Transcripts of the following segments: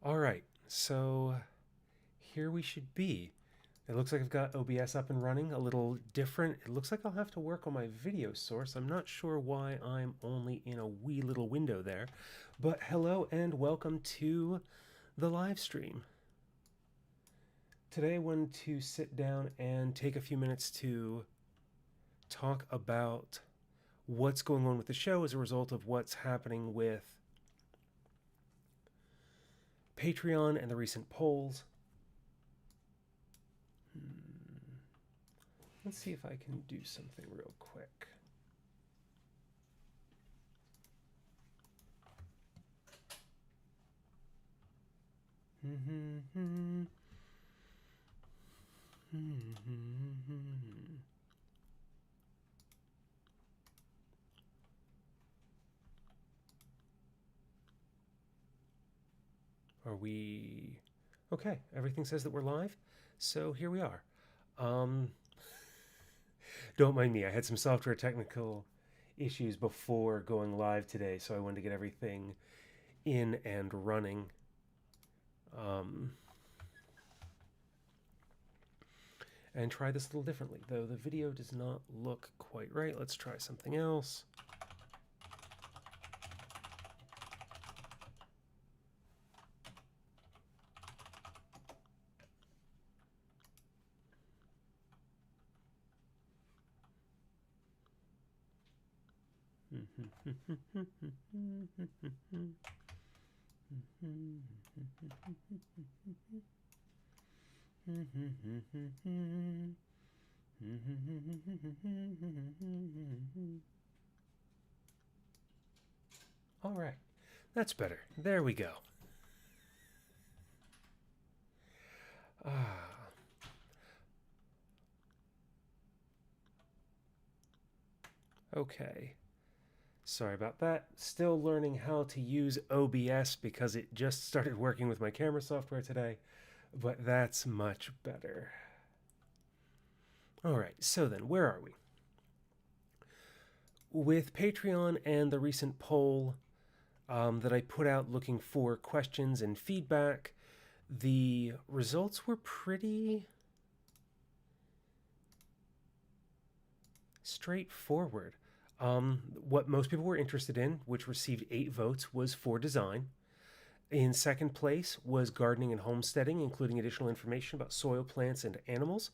All right, so here we should be. It looks like I've got OBS up and running, a little different. It looks like I'll have to work on my video source. I'm not sure why I'm only in a wee little window there. But hello and welcome to the live stream. Today I wanted to sit down and take a few minutes to talk about what's going on with the show as a result of what's happening with Patreon and the recent polls. Let's see if I can do something real quick. Are we... Okay, everything says that we're live, so here we are. Don't mind me, I had some software technical issues before going live today, so I wanted to get everything in and running. And try this a little differently, though the video does not look quite right. Let's try something else. All right, that's better. There we go. Okay. Sorry about that. Still learning how to use OBS because it just started working with my camera software today, but that's much better. All right, so then, where are we? With Patreon and the recent poll that I put out looking for questions and feedback, the results were pretty straightforward. What most people were interested in, which received 8 votes, was for design. In second place was gardening and homesteading, including additional information about soil, plants, and animals.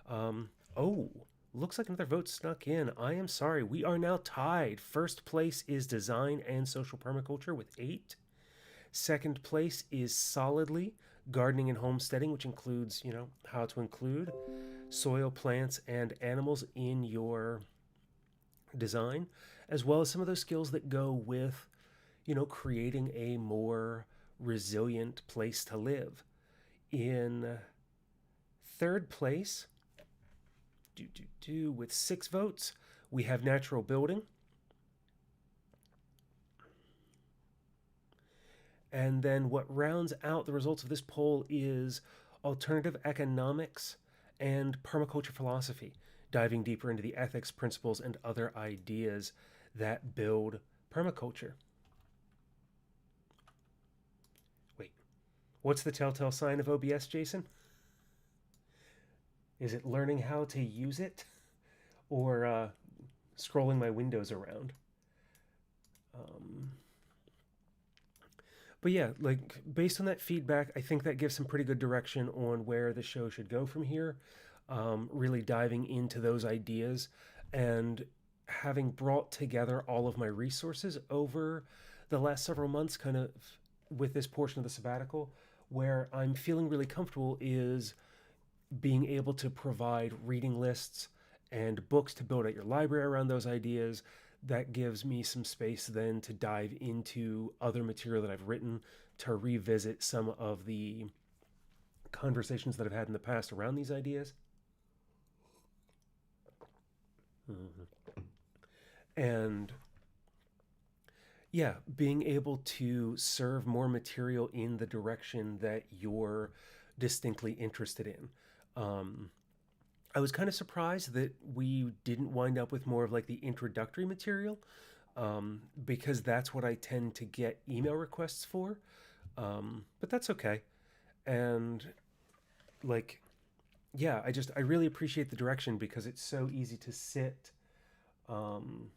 Oh, looks like another vote snuck in. I am sorry. We are now tied. First place is design and social permaculture with 8. Second place is solidly gardening and homesteading, which includes, how to include soil, plants, and animals in your design, as well as some of those skills that go with, creating a more resilient place to live. In third place, with 6 votes, we have natural building. And then what rounds out the results of this poll is alternative economics and permaculture philosophy, diving deeper into the ethics, principles, and other ideas that build permaculture. Wait, what's the telltale sign of OBS, Jason? Is it learning how to use it, or scrolling my windows around? But yeah, like based on that feedback, I think that gives some pretty good direction on where the show should go from here. Really diving into those ideas and having brought together all of my resources over the last several months, kind of with this portion of the sabbatical, where I'm feeling really comfortable is being able to provide reading lists and books to build out your library around those ideas. That gives me some space then to dive into other material that I've written, to revisit some of the conversations that I've had in the past around these ideas. And yeah, being able to serve more material in the direction that you're distinctly interested in. I was kind of surprised that we didn't wind up with more of like the introductory material, because that's what I tend to get email requests for. But that's okay. And like, yeah, I really appreciate the direction because it's so easy to sit um,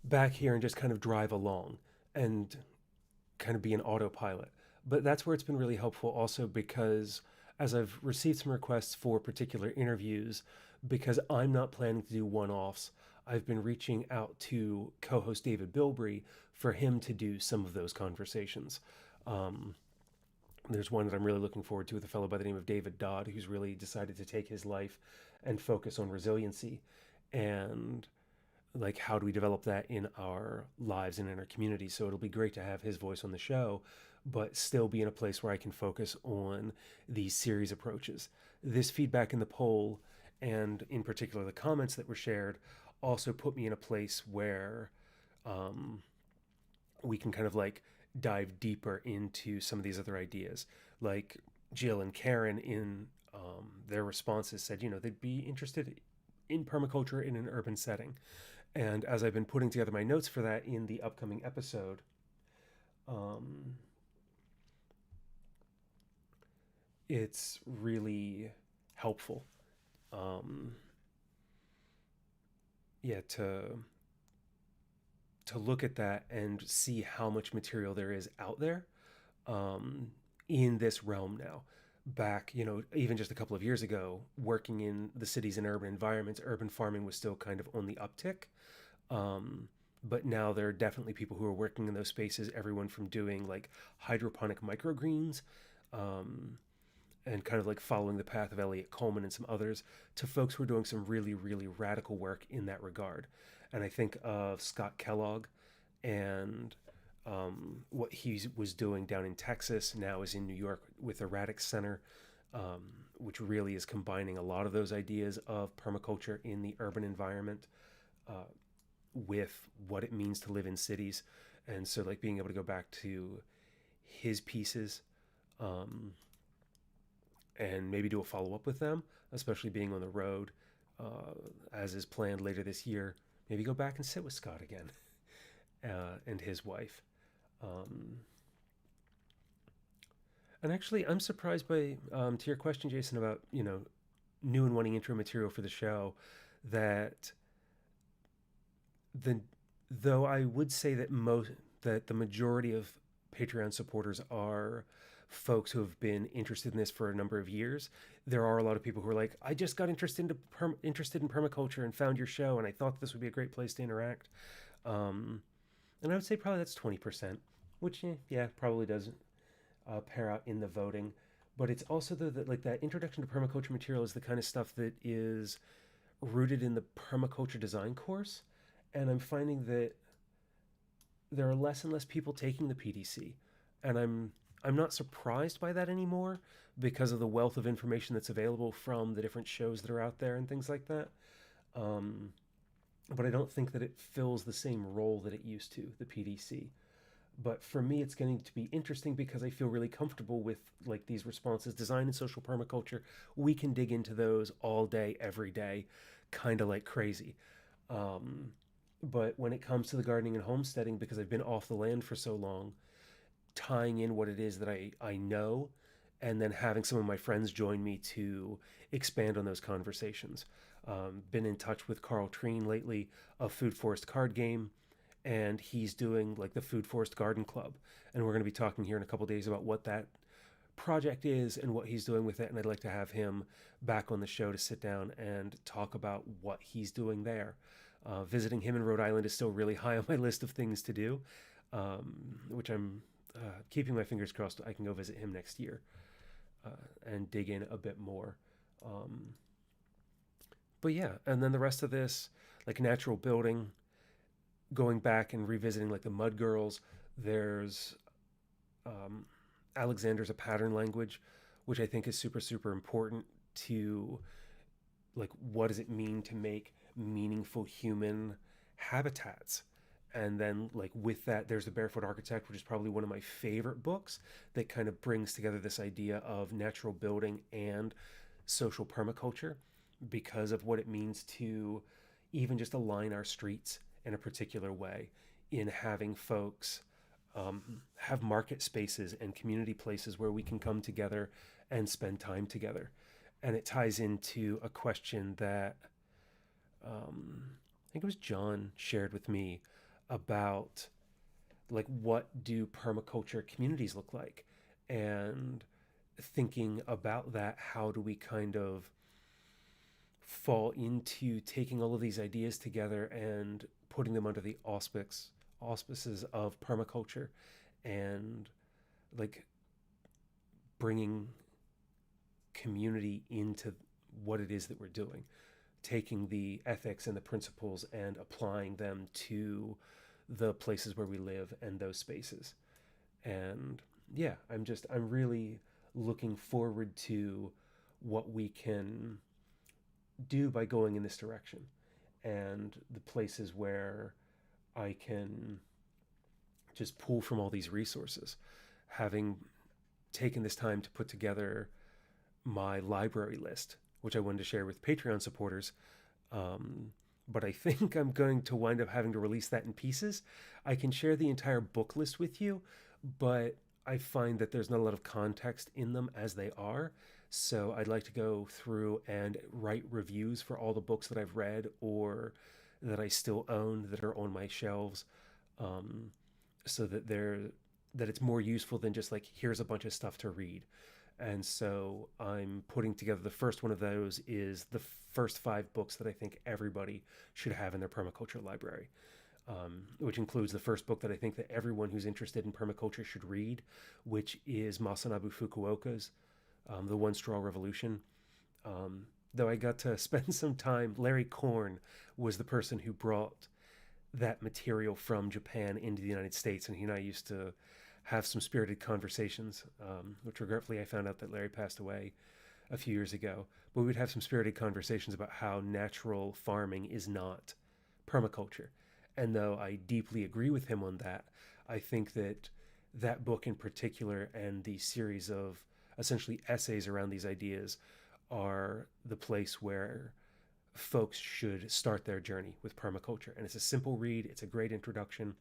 back here and just kind of drive along and kind of be an autopilot. But that's where it's been really helpful also because as I've received some requests for particular interviews, because I'm not planning to do one offs, I've been reaching out to co host David Bilbrey for him to do some of those conversations. Um, there's one that I'm really looking forward to with a fellow by the name of David Dodd, who's really decided to take his life and focus on resiliency and like how do we develop that in our lives and in our community. So it'll be great to have his voice on the show, but still be in a place where I can focus on these series approaches. This feedback in the poll, and in particular the comments that were shared, also put me in a place where um, we can kind of like dive deeper into some of these other ideas. Like Jill and Karen in their responses said, they'd be interested in permaculture in an urban setting. And as I've been putting together my notes for that in the upcoming episode, um, it's really helpful. Um, yeah, to look at that and see how much material there is out there um, in this realm now. Back, even just a couple of years ago, working in the cities and urban environments, urban farming was still kind of on the uptick. Um, but now there are definitely people who are working in those spaces, everyone from doing like hydroponic microgreens um, and kind of like following the path of Elliot Coleman and some others to folks who are doing some really, really radical work in that regard. And I think of Scott Kellogg and what he was doing down in Texas, now is in New York with the Radix Center, which really is combining a lot of those ideas of permaculture in the urban environment uh, with what it means to live in cities. And so, like, being able to go back to his pieces um, and maybe do a follow up with them, especially being on the road as is planned later this year. Maybe go back and sit with Scott again and his wife. Um, and actually, I'm surprised by to your question, Jason, about new and wanting intro material for the show. That the though I would say that the majority of Patreon supporters are folks who have been interested in this for a number of years. There are a lot of people who are like, I just got interested in permaculture and found your show, and I thought this would be a great place to interact. Um, and I would say probably that's 20%, which yeah probably doesn't pair out in the voting. But it's also that like that introduction to permaculture material is the kind of stuff that is rooted in the permaculture design course, and I'm finding that there are less and less people taking the PDC, and I'm not surprised by that anymore because of the wealth of information that's available from the different shows that are out there and things like that. Um, but I don't think that it fills the same role that it used to, the PDC. But for me, it's going to be interesting because I feel really comfortable with like these responses, design and social permaculture. We can dig into those all day, every day, kind of like crazy. Um, but when it comes to the gardening and homesteading, because I've been off the land for so long, tying in what it is that I know and then having some of my friends join me to expand on those conversations. Been in touch with Carl Treen lately of Food Forest Card Game, and he's doing like the Food Forest Garden Club. And we're going to be talking here in a couple days about what that project is and what he's doing with it. And I'd like to have him back on the show to sit down and talk about what he's doing there. Visiting him in Rhode Island is still really high on my list of things to do, which I'm keeping my fingers crossed I can go visit him next year and dig in a bit more. Um, but yeah, and then the rest of this, like natural building, going back and revisiting like the Mud Girls. There's um, Alexander's a pattern language, which I think is super super important to like what does it mean to make meaningful human habitats. And then like with that there's the Barefoot Architect, which is probably one of my favorite books that kind of brings together this idea of natural building and social permaculture because of what it means to even just align our streets in a particular way, in having folks have market spaces and community places where we can come together and spend time together. And it ties into a question that I think it was John shared with me about, like, what do permaculture communities look like? And thinking about that, how do we kind of fall into taking all of these ideas together and putting them under the auspices of permaculture, and like bringing community into what it is that we're doing, taking the ethics and the principles and applying them to the places where we live and those spaces. And yeah, I'm really looking forward to what we can do by going in this direction, and the places where I can just pull from all these resources. Having taken this time to put together my library list, which I wanted to share with Patreon supporters, but I think I'm going to wind up having to release that in pieces. I can share the entire book list with you, but I find that there's not a lot of context in them as they are. So I'd like to go through and write reviews for all the books that I've read or that I still own that are on my shelves, um, so that it's more useful than just like, here's a bunch of stuff to read. And so I'm putting together, the first one of those is the first 5 books that I think everybody should have in their permaculture library, which includes the first book that I think that everyone who's interested in permaculture should read, which is Masanabu Fukuoka's The One Straw Revolution. Though I got to spend some time, Larry Korn was the person who brought that material from Japan into the United States, and he and I used to have some spirited conversations, which regretfully I found out that Larry passed away a few years ago. But we'd have some spirited conversations about how natural farming is not permaculture. And though I deeply agree with him on that, I think that that book in particular and the series of essentially essays around these ideas are the place where folks should start their journey with permaculture. And it's a simple read, it's a great introduction.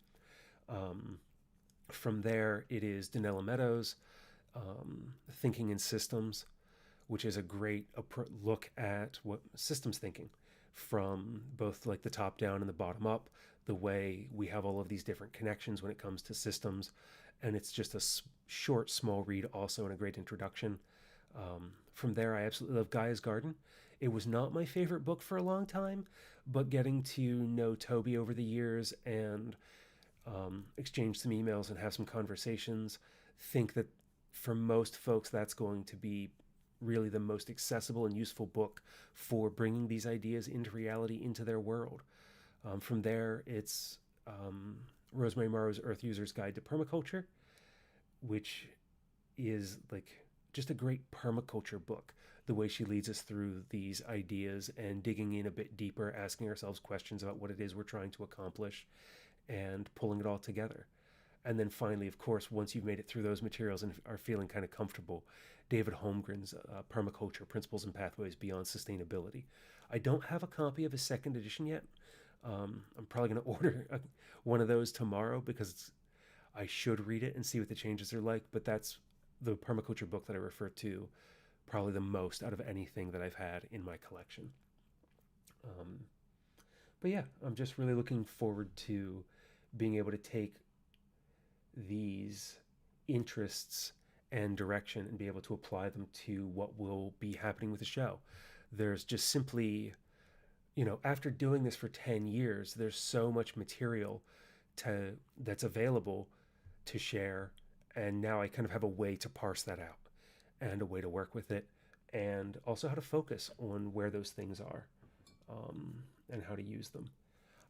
From there, it is Donella Meadows' Thinking in Systems, which is a great look at what systems thinking, from both like the top down and the bottom up, the way we have all of these different connections when it comes to systems. And it's just a short, small read, also, and a great introduction. From there, I absolutely love Gaia's Garden. It was not my favorite book for a long time, but getting to know Toby over the years and exchange some emails and have some conversations, think that for most folks that's going to be really the most accessible and useful book for bringing these ideas into reality, into their world. From there, it's Rosemary Morrow's Earth User's Guide to Permaculture, which is like just a great permaculture book. The way she leads us through these ideas and digging in a bit deeper, asking ourselves questions about what it is we're trying to accomplish, and pulling it all together. And then finally, of course, once you've made it through those materials and are feeling kind of comfortable, David Holmgren's Permaculture Principles and Pathways Beyond Sustainability. I don't have a copy of his second edition yet. I'm probably going to order one of those tomorrow because I should read it and see what the changes are like. But that's the permaculture book that I refer to probably the most out of anything that I've had in my collection. But yeah, I'm just really looking forward to being able to take these interests and direction and be able to apply them to what will be happening with the show. There's just simply, after doing this for 10 years, there's so much material that's available to share. And now I kind of have a way to parse that out and a way to work with it, and also how to focus on where those things are, and how to use them.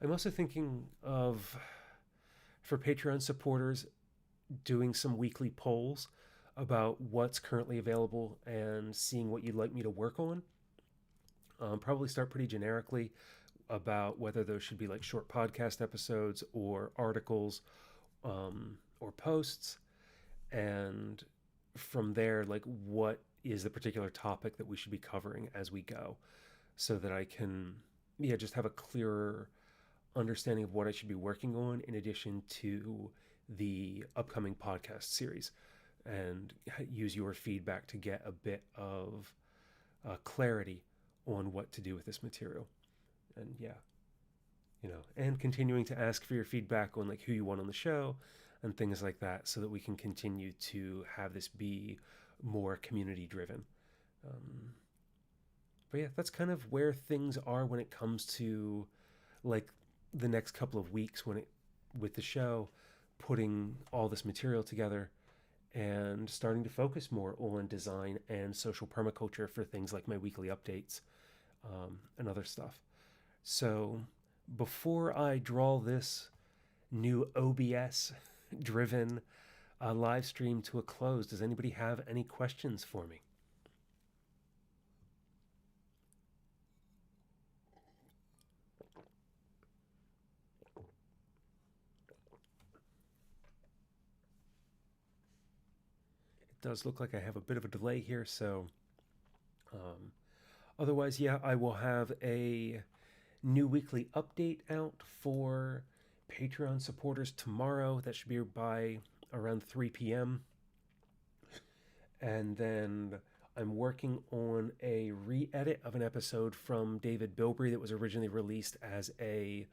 I'm also thinking of, for Patreon supporters, doing some weekly polls about what's currently available and seeing what you'd like me to work on. Probably start pretty generically about whether those should be like short podcast episodes or articles, or posts. And from there, like, what is the particular topic that we should be covering as we go, so that I can, just have a clearer understanding of what I should be working on in addition to the upcoming podcast series, and use your feedback to get a bit of clarity on what to do with this material. And yeah, and continuing to ask for your feedback on like who you want on the show and things like that, so that we can continue to have this be more community driven. Um, but yeah, that's kind of where things are when it comes to like the next couple of weeks with the show, putting all this material together and starting to focus more on design and social permaculture for things like my weekly updates, and other stuff. So before I draw this new OBS driven live stream to a close, does anybody have any questions for me? It does look like I have a bit of a delay here, so um, otherwise, yeah, I will have a new weekly update out for Patreon supporters tomorrow. That should be by around 3 p.m. And then I'm working on a re-edit of an episode from David Bilbrey that was originally released as a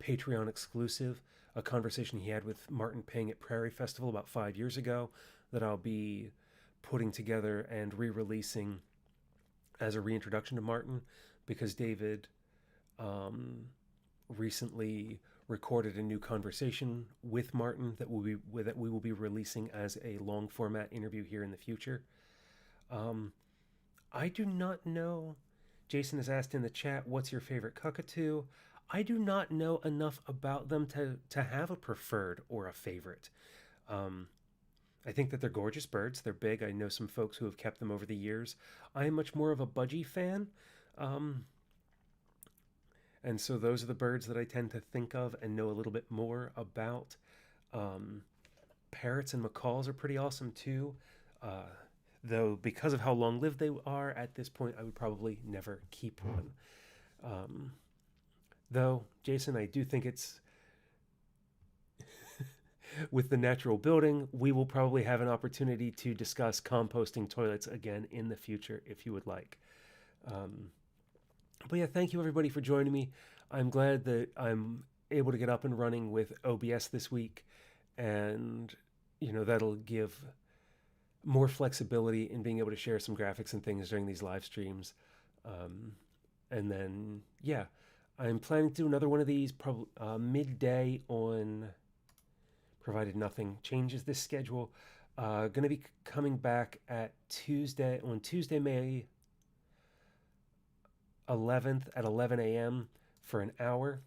Patreon exclusive, a conversation he had with Martin Ping at Prairie Festival about 5 years ago, that I'll be putting together and re-releasing as a reintroduction to Martin, because David recently recorded a new conversation with Martin that we will be releasing as a long format interview here in the future. Um, I do not know. Jason has asked in the chat, "What's your favorite cockatoo?" I do not know enough about them to have a preferred or a favorite. Um, I think that they're gorgeous birds. They're big. I know some folks who have kept them over the years. I am much more of a budgie fan. Um, and so those are the birds that I tend to think of and know a little bit more about. Um, Parrots and macaws are pretty awesome too. Uh, though because of how long lived they are at this point, I would probably never keep one. Um, though, Jason, I do think it's with the natural building, we will probably have an opportunity to discuss composting toilets again in the future if you would like. Um, but yeah, thank you everybody for joining me. I'm glad that I'm able to get up and running with OBS this week, and that'll give more flexibility in being able to share some graphics and things during these live streams. Um, and then yeah, I'm planning to do another one of these probably midday on, provided nothing changes this schedule. Going to be coming back at Tuesday, May 11th at 11 a.m. for an hour.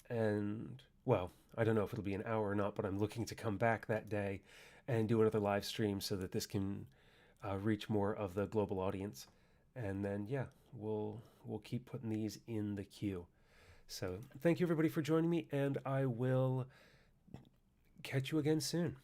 And, well, I don't know if it'll be an hour or not, but I'm looking to come back that day and do another live stream so that this can reach more of the global audience. And then, yeah, we'll keep putting these in the queue. So thank you everybody for joining me, and I will catch you again soon.